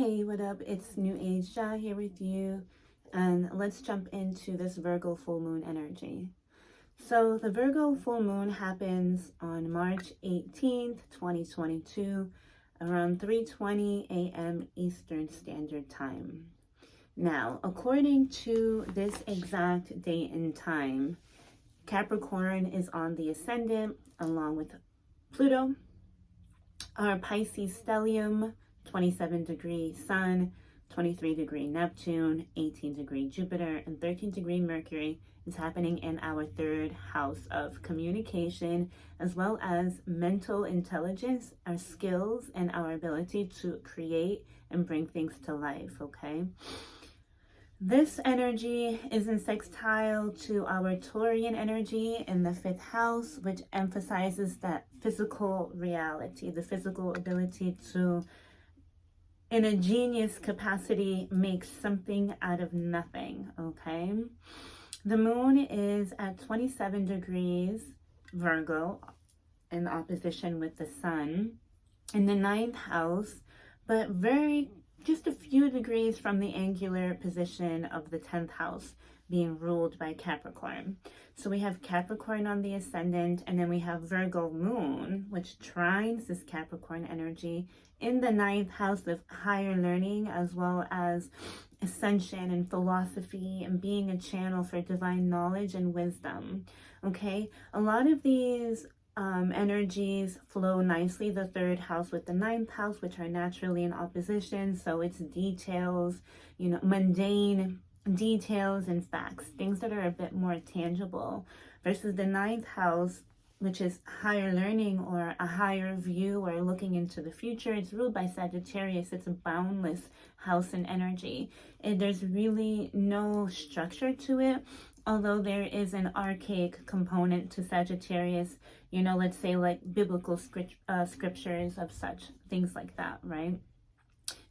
Hey, what up? It's New Age Ja here with you, and let's jump into this Virgo full moon energy. So, the Virgo full moon happens on March 18th, 2022, around 3:20 a.m. Eastern Standard Time. Now, according to this exact date and time, Capricorn is on the ascendant along with Pluto. Our Pisces stellium, 27-degree Sun, 23-degree Neptune, 18-degree Jupiter, and 13-degree Mercury is happening in our third house of communication, as well as mental intelligence, our skills, and our ability to create and bring things to life, okay? This energy is in sextile to our Taurian energy in the fifth house, which emphasizes that physical reality, the physical ability to, in a genius capacity, make something out of nothing, okay? The moon is at 27 degrees Virgo in opposition with the sun in the ninth house, but just a few degrees from the angular position of the 10th house being ruled by Capricorn. So we have Capricorn on the ascendant, and then we have Virgo Moon, which trines this Capricorn energy in the ninth house of higher learning, as well as ascension and philosophy and being a channel for divine knowledge and wisdom. Okay, a lot of these energies flow nicely, the third house with the ninth house, which are naturally in opposition. So it's details, mundane details and facts, things that are a bit more tangible, versus the ninth house, which is higher learning or a higher view or looking into the future. It's ruled by Sagittarius. It's a boundless house and energy. And there's really no structure to it, although there is an archaic component to Sagittarius, let's say like biblical scriptures of such things like that, right?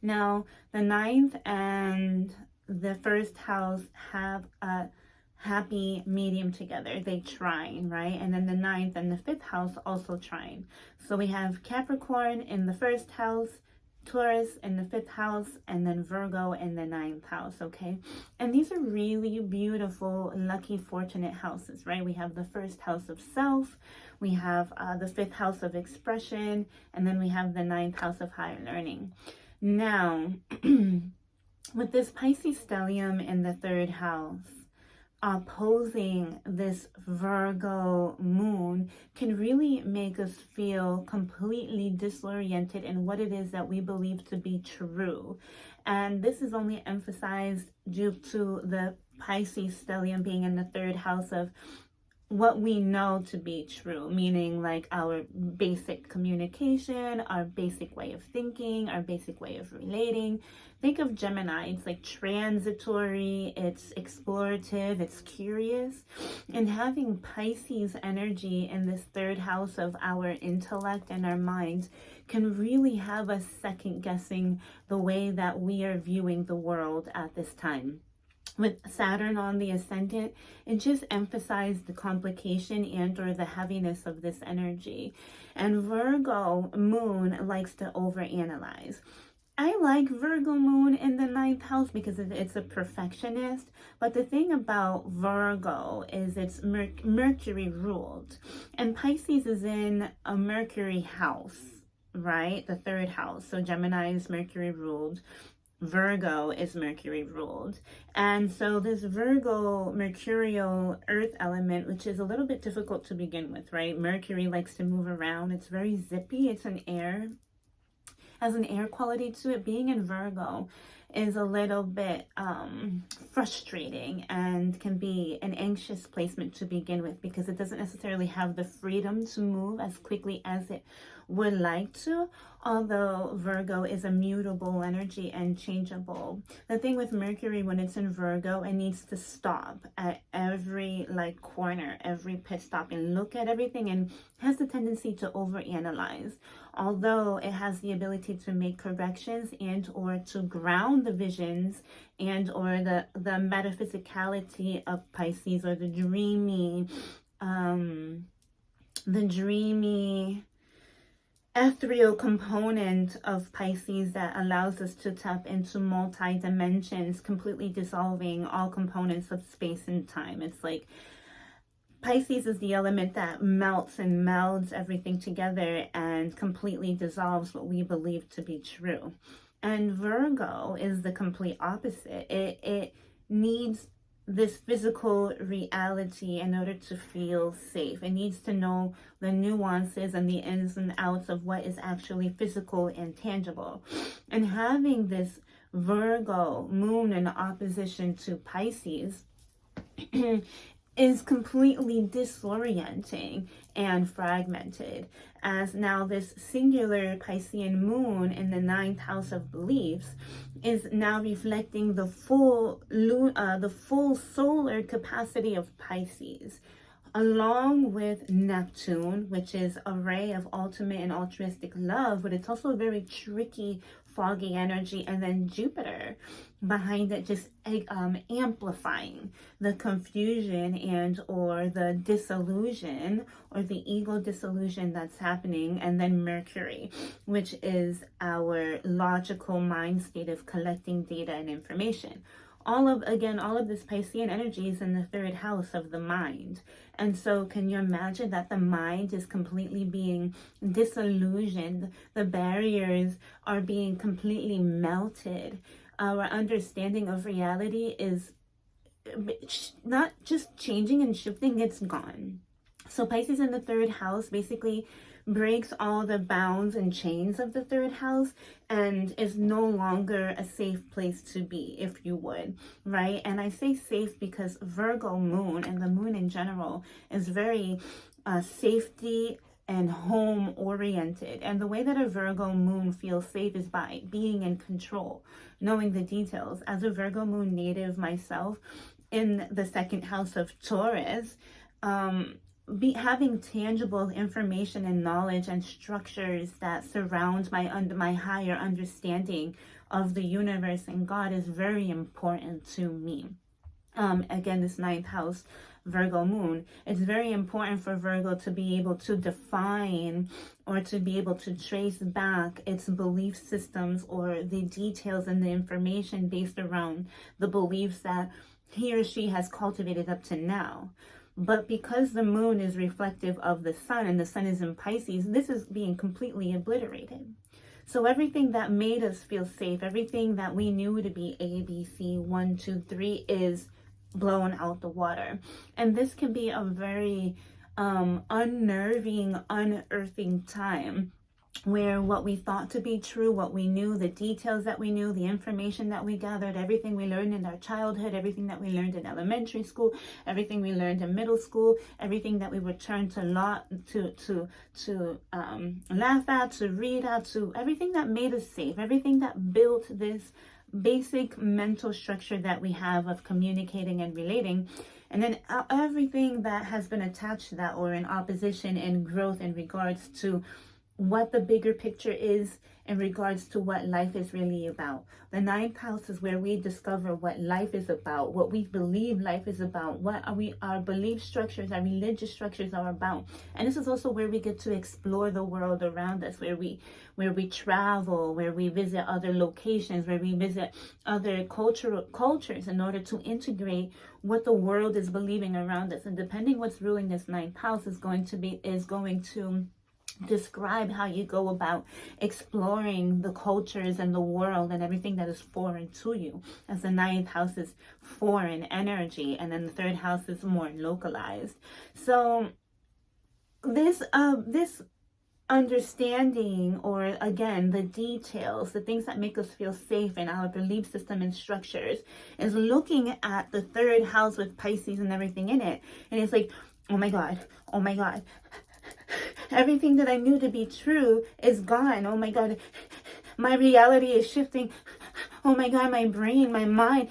Now, the ninth and the first house have a happy medium together. They trine, right? And then the ninth and the fifth house also trine. So we have Capricorn in the first house, Taurus in the fifth house, and then Virgo in the ninth house, okay? And these are really beautiful, lucky, fortunate houses, right? We have the first house of self, we have the fifth house of expression, and then we have the ninth house of higher learning. Now, with this Pisces stellium in the third house, opposing this Virgo moon can really make us feel completely disoriented in what it is that we believe to be true. And this is only emphasized due to the Pisces stellium being in the third house of what we know to be true, meaning like our basic communication, our basic way of thinking, our basic way of relating. Think of Gemini. It's like transitory, it's explorative, it's curious. And having Pisces energy in this third house of our intellect and our minds can really have us second guessing the way that we are viewing the world at this time. With Saturn on the ascendant, it just emphasized the complication and or the heaviness of this energy. And Virgo moon likes to overanalyze. I like Virgo moon in the ninth house because it's a perfectionist. But the thing about Virgo is it's Mercury ruled. And Pisces is in a Mercury house, right? The third house. So Gemini is Mercury ruled. Virgo is Mercury ruled. And so this Virgo mercurial earth element, which is a little bit difficult to begin with, right? Mercury likes to move around. It's very zippy. It's an air, has an air quality to it. Being in Virgo is a little bit frustrating and can be an anxious placement to begin with because it doesn't necessarily have the freedom to move as quickly as it would like to, although Virgo is a mutable energy and changeable. The thing with Mercury, when it's in Virgo, it needs to stop at every corner, every pit stop, and look at everything, and has the tendency to overanalyze. Although it has the ability to make corrections and or to ground the visions and or the metaphysicality of Pisces, or the dreamy ethereal component of Pisces that allows us to tap into multi-dimensions, completely dissolving all components of space and time. It's like Pisces is the element that melts and melds everything together and completely dissolves what we believe to be true. And Virgo is the complete opposite. It needs this physical reality in order to feel safe. It needs to know the nuances and the ins and outs of what is actually physical and tangible. And having this Virgo moon in opposition to Pisces is completely disorienting and fragmented, as now this singular Piscean moon in the ninth house of beliefs is now reflecting the full solar capacity of Pisces, along with Neptune, which is a ray of ultimate and altruistic love, but it's also a very tricky, foggy energy, and then Jupiter behind it, just amplifying the confusion and or the disillusion or the ego disillusion that's happening. And then Mercury, which is our logical mind state of collecting data and information. All of this Piscean energy is in the third house of the mind. And so can you imagine that the mind is completely being disillusioned? The barriers are being completely melted. Our understanding of reality is not just changing and shifting, it's gone. So Pisces in the third house basically breaks all the bounds and chains of the third house and is no longer a safe place to be, if you would, right? And I say safe because Virgo moon and the moon in general is very safety and home oriented. And the way that a Virgo moon feels safe is by being in control, knowing the details. As a Virgo moon native myself, in the second house of Taurus, having tangible information and knowledge and structures that surround my higher understanding of the universe and God is very important to me. Again, this ninth house, Virgo moon, it's very important for Virgo to be able to define or to be able to trace back its belief systems or the details and the information based around the beliefs that he or she has cultivated up to now. But because the moon is reflective of the sun and the sun is in Pisces, this is being completely obliterated. So everything that made us feel safe, everything that we knew to be A, B, C, 1, 2, 3 is blown out the water. And this can be a very unnerving, unearthing time, where what we thought to be true, what we knew, the details that we knew, the information that we gathered, everything we learned in our childhood, everything that we learned in elementary school, everything we learned in middle school, everything that we were turned to laugh at, to read at, to everything that made us safe, everything that built this basic mental structure that we have of communicating and relating. And then everything that has been attached to that or in opposition and growth in regards to what the bigger picture is in regards to what life is really about. The ninth house is where we discover what life is about, what we believe life is about, what our belief structures, our religious structures are about. And this is also where we get to explore the world around us, where we travel, where we visit other locations, where we visit other cultures in order to integrate what the world is believing around us. And depending what's ruling this ninth house is going to describe how you go about exploring the cultures and the world and everything that is foreign to you, as the ninth house is foreign energy and then the third house is more localized. So this understanding, or again the details, the things that make us feel safe in our belief system and structures, is looking at the third house with Pisces and everything in it, and it's like, oh my god, everything that I knew to be true is gone. Oh my god, my reality is shifting. Oh my god, my brain, my mind,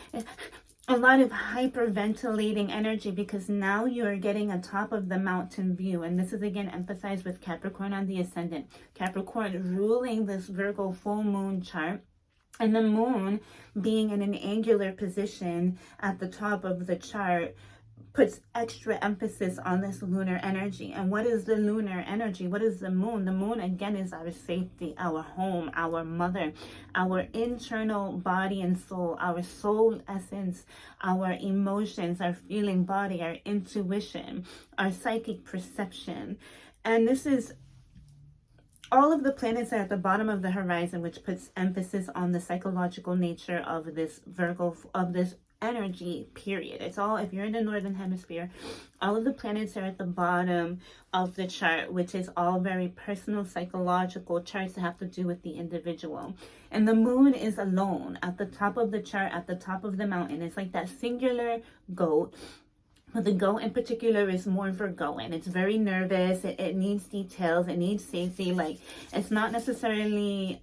a lot of hyperventilating energy, because now you are getting on top of the mountain view. And this is again emphasized with Capricorn on the ascendant. Capricorn ruling this Virgo full moon chart, and the moon being in an angular position at the top of the chart puts extra emphasis on this lunar energy. And what is the lunar energy? What is the moon? The moon, again, is our safety, our home, our mother, our internal body and soul, our soul essence, our emotions, our feeling body, our intuition, our psychic perception. And this is all of the planets are at the bottom of the horizon, which puts emphasis on the psychological nature of this Virgo, of this energy, period. It's all, if you're in the northern hemisphere, all of the planets are at the bottom of the chart, which is all very personal, psychological charts that have to do with the individual. And the moon is alone at the top of the chart, at the top of the mountain. It's like that singular goat. But the goat in particular is more Virgoan. It's very nervous. It needs details. It needs safety. Like, it's not necessarily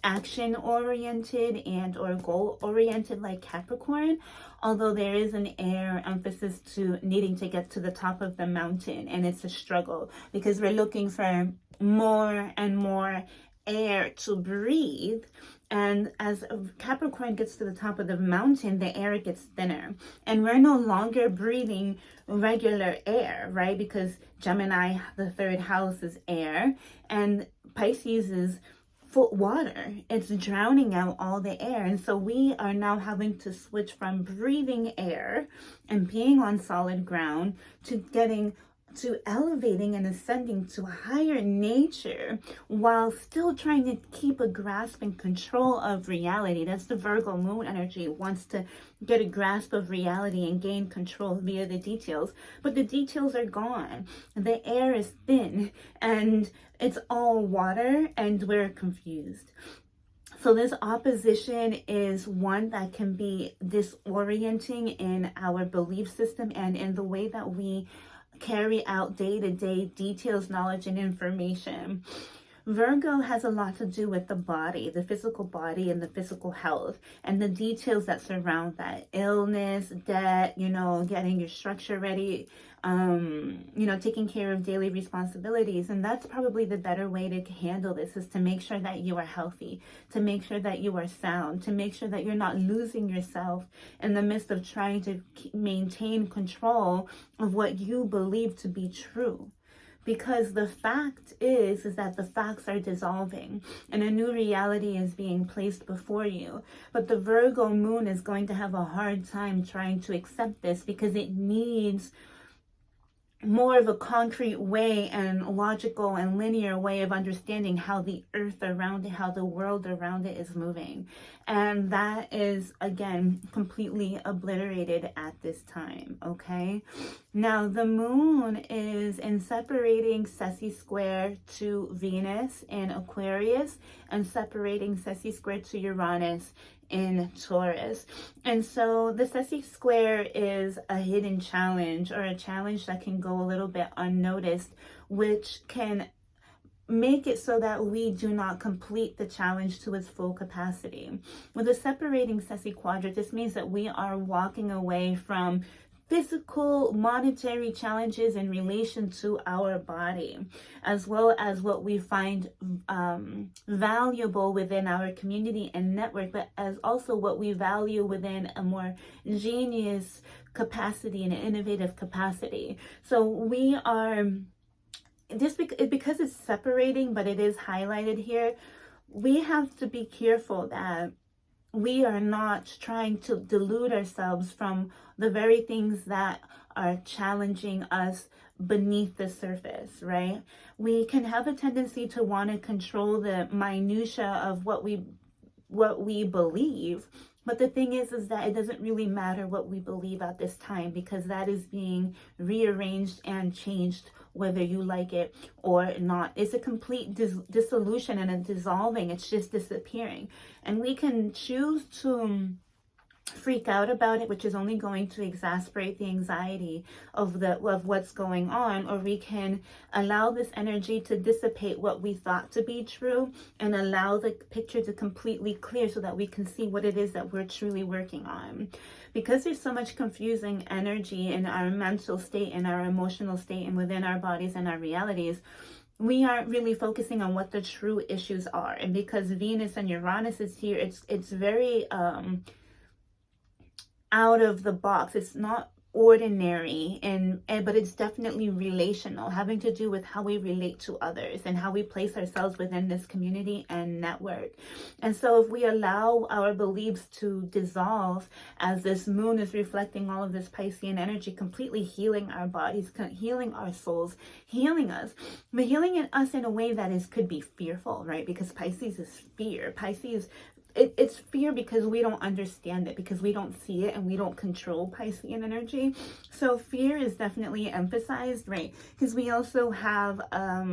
action oriented and or goal oriented like Capricorn, although there is an air emphasis to needing to get to the top of the mountain. And it's a struggle because we're looking for more and more air to breathe. And as Capricorn gets to the top of the mountain, the air gets thinner. And we're no longer breathing regular air, right? Because Gemini, the third house, is air. And Pisces is water. It's drowning out all the air. And so we are now having to switch from breathing air and being on solid ground to elevating and ascending to a higher nature while still trying to keep a grasp and control of reality. That's the Virgo moon energy. It wants to get a grasp of reality and gain control via the details. But the details are gone. The air is thin and it's all water and we're confused. So this opposition is one that can be disorienting in our belief system and in the way that we carry out day-to-day details, knowledge, and information. Virgo has a lot to do with the body, the physical body and the physical health and the details that surround that. Illness, debt, getting your structure ready, taking care of daily responsibilities. And that's probably the better way to handle this, is to make sure that you are healthy, to make sure that you are sound, to make sure that you're not losing yourself in the midst of trying to maintain control of what you believe to be true. Because the fact is that the facts are dissolving and a new reality is being placed before you. But the Virgo moon is going to have a hard time trying to accept this because it needs more of a concrete way and logical and linear way of understanding how the earth around it, how the world around it is moving. And that is, again, completely obliterated at this time, okay? Now, the moon is in separating Ceci square to Venus in Aquarius and separating Ceci square to Uranus in Taurus. And so the Ceci square is a hidden challenge, or a challenge that can go a little bit unnoticed, which can make it so that we do not complete the challenge to its full capacity. With the separating Ceci quadrant, this means that we are walking away from physical monetary challenges in relation to our body, as well as what we find valuable within our community and network, but as also what we value within a more genius capacity and an innovative capacity. So we are, just because it's separating, but it is highlighted here, we have to be careful that we are not trying to delude ourselves from the very things that are challenging us beneath the surface, right? We can have a tendency to want to control the minutia of what we believe. But the thing is that it doesn't really matter what we believe at this time, because that is being rearranged and changed whether you like it or not. It's a complete dissolution and a dissolving. It's just disappearing. And we can choose to freak out about it, which is only going to exacerbate the anxiety of what's going on, or we can allow this energy to dissipate what we thought to be true and allow the picture to completely clear so that we can see what it is that we're truly working on. Because there's so much confusing energy in our mental state, in our emotional state, and within our bodies and our realities, we aren't really focusing on what the true issues are. And because Venus and Uranus is here, it's very out of the box. It's not ordinary, but it's definitely relational, having to do with how we relate to others and how we place ourselves within this community and network. And so if we allow our beliefs to dissolve, as this moon is reflecting all of this Piscean energy, completely healing our bodies, healing our souls, healing us, but healing us in a way that could be fearful, right? Because Pisces is fear. Pisces, it's fear because we don't understand it, because we don't see it, and we don't control Piscean energy. So fear is definitely emphasized, right? Because we also have a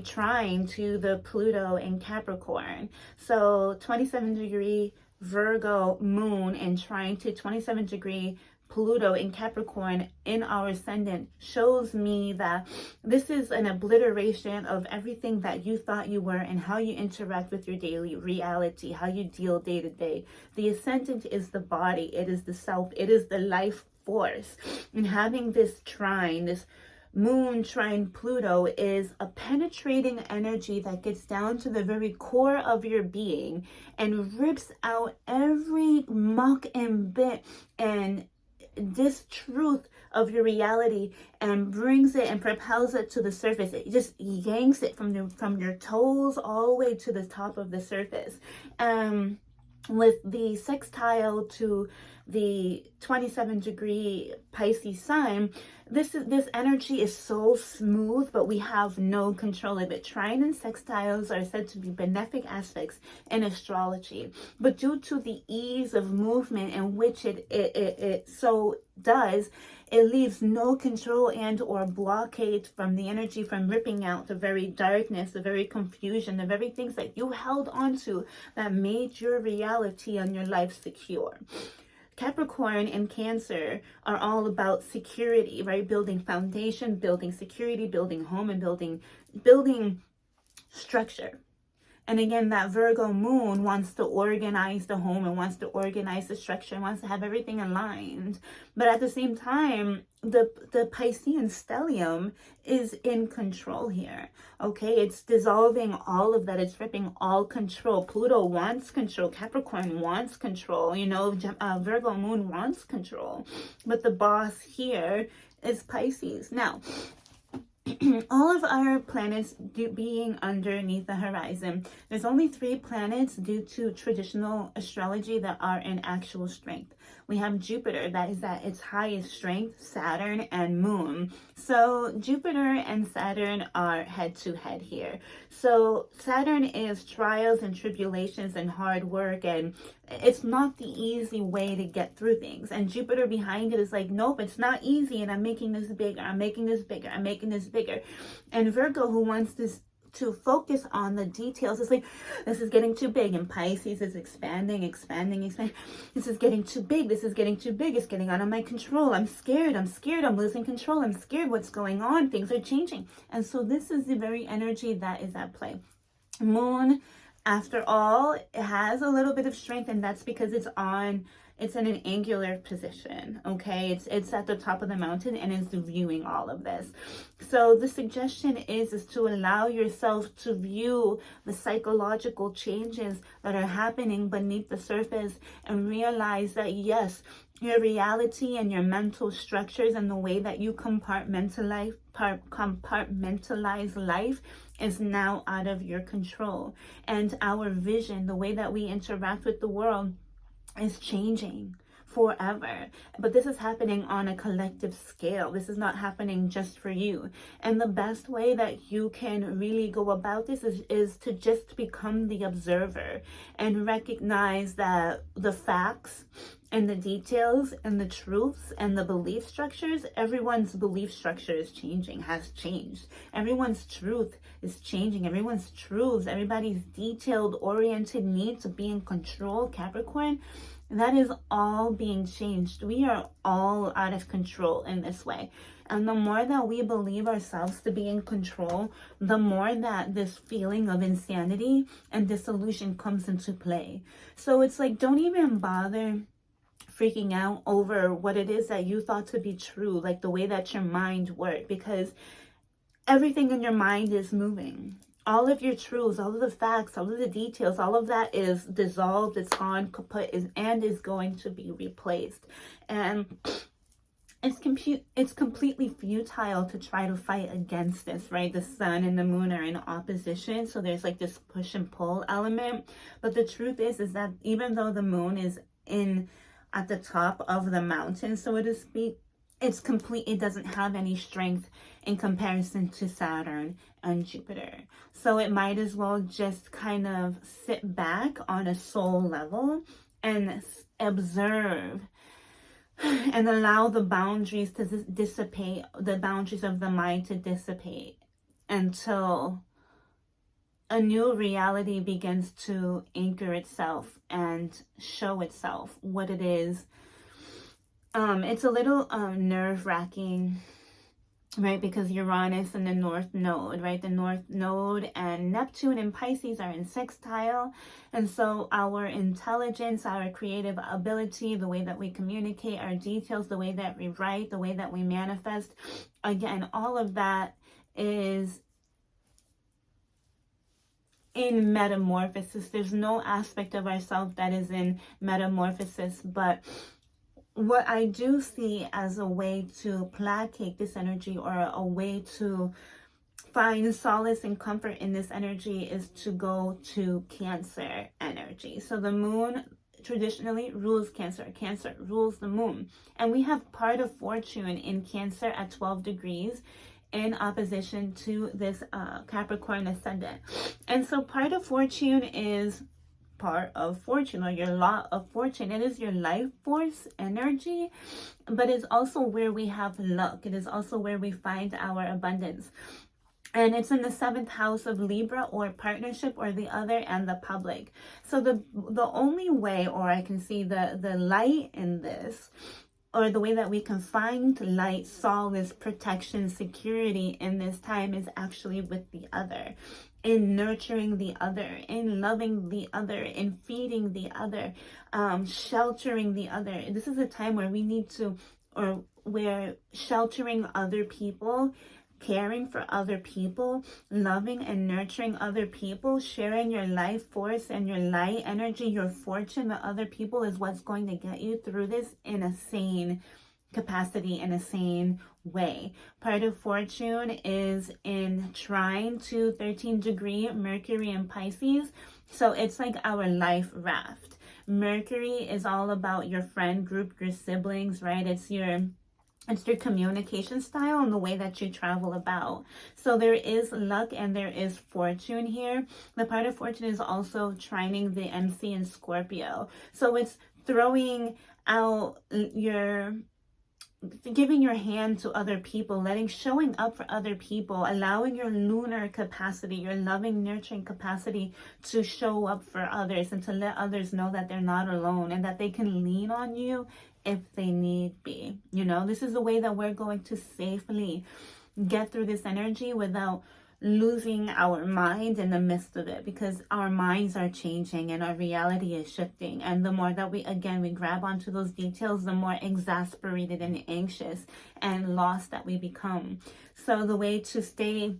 trine to the Pluto in Capricorn. So 27-degree Virgo moon and trine to 27-degree Pluto in Capricorn in our ascendant shows me that this is an obliteration of everything that you thought you were and how you interact with your daily reality, how you deal day to day. The ascendant is the body, it is the self, it is the life force. And having this trine, this moon trine Pluto, is a penetrating energy that gets down to the very core of your being and rips out every muck and bit and distruth of your reality and brings it and propels it to the surface. It just yanks it from your toes all the way to the top of the surface. With the sextile to the 27-degree Pisces sun, this energy is so smooth, but we have no control of it. Trine and sextiles are said to be benefic aspects in astrology, but due to the ease of movement in which it so does, it leaves no control and or blockade from the energy from ripping out the very darkness, the very confusion, the very things that you held onto that made your reality and your life secure. Capricorn and Cancer are all about security, right? Building foundation, building security, building home, and building structure. And again, that Virgo moon wants to organize the home and wants to organize the structure and wants to have everything aligned. But at the same time, the Piscean stellium is in control here. Okay, it's dissolving all of that. It's ripping all control. Pluto wants control. Capricorn wants control. Virgo moon wants control. But the boss here is Pisces. Now, all of our planets being underneath the horizon, there's only 3 planets due to traditional astrology that are in actual strength. We have Jupiter, that is at its highest strength, Saturn, and Moon. So Jupiter and Saturn are head to head here. So Saturn is trials and tribulations and hard work, and it's not the easy way to get through things. And Jupiter behind it is like, nope, it's not easy, and I'm making this bigger, I'm making this bigger, I'm making this bigger. And Virgo, who wants this to focus on the details, is like, this is getting too big. And Pisces is expanding. This is getting too big, this is getting too big, it's getting out of my control, I'm scared, I'm losing control, I'm scared, what's going on, things are changing. And so this is the very energy that is at play. Moon, after all, it has a little bit of strength, and that's because it's in an angular position. Okay, it's at the top of the mountain and is viewing all of this. So the suggestion is to allow yourself to view the psychological changes that are happening beneath the surface and realize that your reality and your mental structures and the way that you compartmentalize life is now out of your control. And our vision, the way that we interact with the world, is changing forever. But this is happening on a collective scale. This is not happening just for you. And the best way that you can really go about this is to just become the observer and recognize that the facts and the details and the truths and the belief structures, everyone's belief structure is changing, has changed. Everyone's truth is changing. Everyone's truths, everybody's detailed, oriented need to be in control, Capricorn, that is all being changed. We are all out of control in this way. And the more that we believe ourselves to be in control, the more that this feeling of insanity and disillusion comes into play. So it's like, don't even bother freaking out over what it is that you thought to be true, like the way that your mind worked, because everything in your mind is moving. all of your truths, all of the facts, all of the details, all of that is dissolved, it's gone, kaput, and is going to be replaced. And it's completely futile to try to fight against this, right? The sun and the moon are in opposition, so there's like this push and pull element. But the truth is that even though the moon is at the top of the mountain, so to speak, it doesn't have any strength in comparison to Saturn and Jupiter. So it might as well just kind of sit back on a soul level and observe and allow the boundaries to dissipate, the boundaries of the mind to dissipate until a new reality begins to anchor itself and show itself what it is. It's a little nerve-wracking, right? Because Uranus and the North Node, right? The North Node and Neptune and Pisces are in sextile. And so our intelligence, our creative ability, the way that we communicate, our details, the way that we write, the way that we manifest, again, all of that is in metamorphosis. There's no aspect of ourselves that is in metamorphosis, but what I do see as a way to placate this energy, or a way to find solace and comfort in this energy, is to go to Cancer energy. So the moon traditionally rules Cancer. Cancer rules the moon. And we have part of fortune in Cancer at 12 degrees in opposition to this Capricorn ascendant. And so part of fortune is part of fortune, or your law of fortune. It is your life force energy, but it's also where we have luck. It is also where we find our abundance. And it's in the 7th house of Libra, or partnership, or the other, and the public. So the only way, or I can see the light in this, or the way that we can find light, solace, protection, security in this time, is actually with the other, in nurturing the other, in loving the other, in feeding the other, sheltering the other. This is a time where we need to, or where sheltering other people, caring for other people, loving and nurturing other people, sharing your life force and your light energy, your fortune with other people, is what's going to get you through this in a sane capacity, in a sane way. Part of fortune is in trine to 13 degree Mercury in Pisces. So it's like our life raft. Mercury is all about your friend group, your siblings, right? It's your communication style and the way that you travel about. So there is luck and there is fortune here. The part of fortune is also trining the MC in Scorpio. So it's throwing out giving your hand to other people, showing up for other people, allowing your lunar capacity, your loving, nurturing capacity to show up for others, and to let others know that they're not alone and that they can lean on you if they need be. You know, this is the way that we're going to safely get through this energy without losing our mind in the midst of it, because our minds are changing and our reality is shifting. And the more that we grab onto those details, the more exasperated and anxious and lost that we become. So the way to stay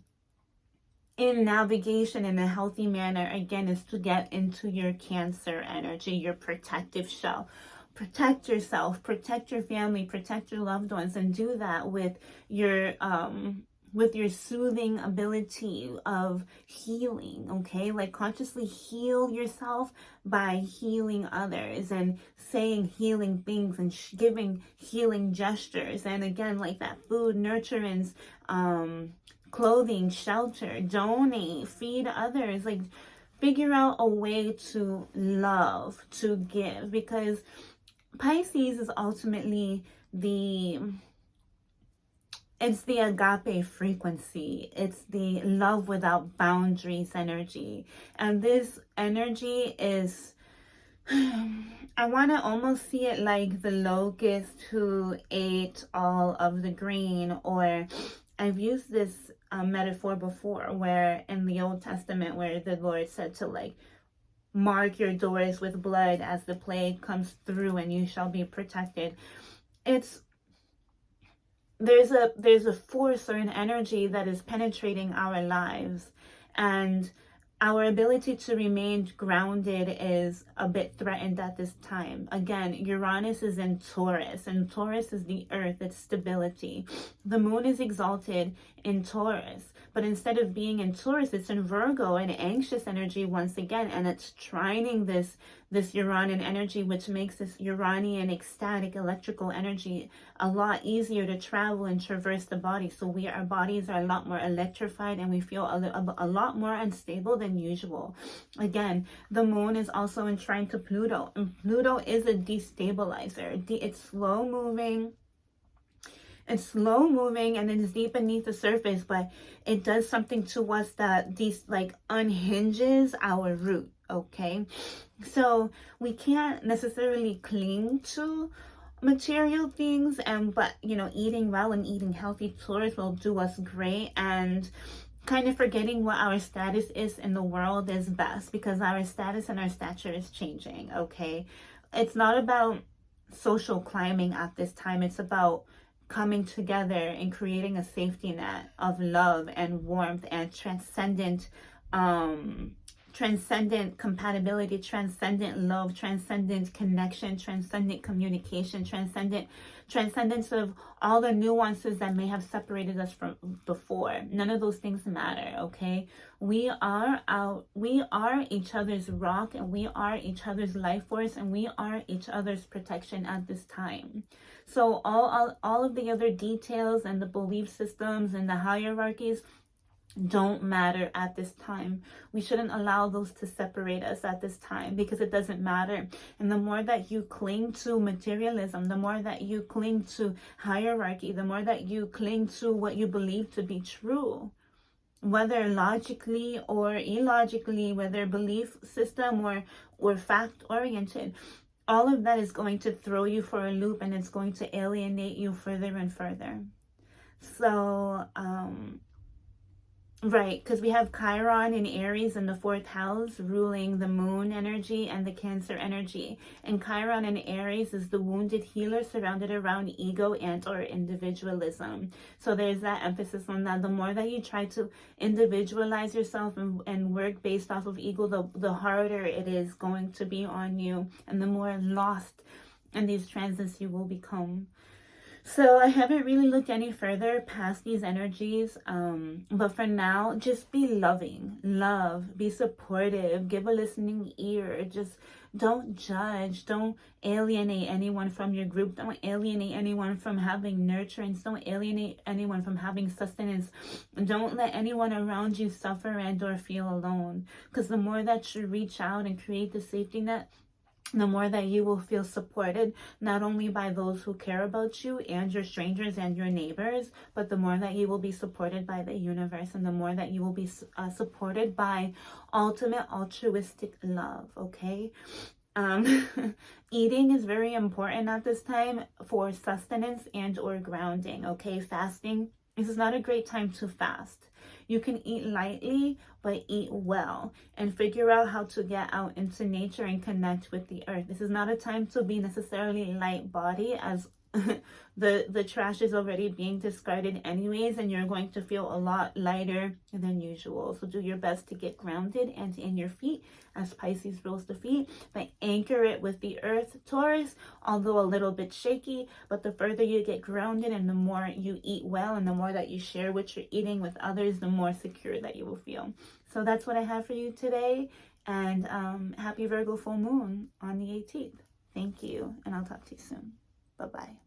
in navigation in a healthy manner, again, is to get into your Cancer energy, your protective shell. Protect yourself, protect your family, protect your loved ones, and do that with your soothing ability of healing, okay? Like, consciously heal yourself by healing others and saying healing things and giving healing gestures. And again, like that food, nurturance, clothing, shelter, donate, feed others, like figure out a way to love, to give, because Pisces is ultimately it's the agape frequency. It's the love without boundaries energy. And this energy is, I want to almost see it like the locust who ate all of the green. Or I've used this metaphor before, where in the Old Testament, where the Lord said to like mark your doors with blood as the plague comes through and you shall be protected. There's a force or an energy that is penetrating our lives, and our ability to remain grounded is a bit threatened at this time. Again, Uranus is in Taurus, and Taurus is the earth, it's stability. The moon is exalted in Taurus, but instead of being in Taurus, it's in Virgo, an anxious energy once again, and it's trining this Uranian energy, which makes this Uranian ecstatic electrical energy a lot easier to travel and traverse the body. So our bodies are a lot more electrified, and we feel a lot more unstable than usual. Again, the moon is also in trine to Pluto, and Pluto is a destabilizer. It's slow moving. It's slow moving and it's deep beneath the surface, but it does something to us that unhinges our root. Okay, so we can't necessarily cling to material things, but eating well and eating healthy Taurus will do us great, and kind of forgetting what our status is in the world is best, because our status and our stature is changing. Okay, it's not about social climbing at this time. It's about coming together and creating a safety net of love and warmth and transcendent compatibility, transcendent love, transcendent connection, transcendent communication, transcendence of all the nuances that may have separated us from before. None of those things matter. Okay, we are each other's rock, and we are each other's life force, and we are each other's protection at this time. So all of the other details and the belief systems and the hierarchies don't matter at this time. We shouldn't allow those to separate us at this time, because it doesn't matter. And the more that you cling to materialism, the more that you cling to hierarchy, the more that you cling to what you believe to be true, whether logically or illogically, whether belief system or fact oriented, all of that is going to throw you for a loop, and it's going to alienate you further and further. So, right, because we have Chiron in Aries in the 4th house, ruling the moon energy and the Cancer energy. And Chiron in Aries is the wounded healer surrounded around ego and or individualism. So there's that emphasis on that. The more that you try to individualize yourself and work based off of ego, the harder it is going to be on you, and the more lost in these transits you will become. So I haven't really looked any further past these energies, but for now, just be loving, be supportive, give a listening ear. Just don't judge, don't alienate anyone from your group, don't alienate anyone from having nurturance, don't alienate anyone from having sustenance. Don't let anyone around you suffer and or feel alone, because the more that you reach out and create the safety net, the more that you will feel supported, not only by those who care about you and your strangers and your neighbors, but the more that you will be supported by the universe, and the more that you will be supported by ultimate altruistic love. Okay, eating is very important at this time for sustenance and or grounding. Okay, fasting, this is not a great time to fast. You can eat lightly, but eat well, and figure out how to get out into nature and connect with the earth. This is not a time to be necessarily light body, as the trash is already being discarded anyways, and you're going to feel a lot lighter than usual. So do your best to get grounded and in your feet, as Pisces rules the feet, but anchor it with the earth, Taurus, although a little bit shaky. But the further you get grounded and the more you eat well and the more that you share what you're eating with others, the more secure that you will feel. So that's what I have for you today, and happy Virgo full moon on the 18th. Thank you, and I'll talk to you soon. Bye-bye.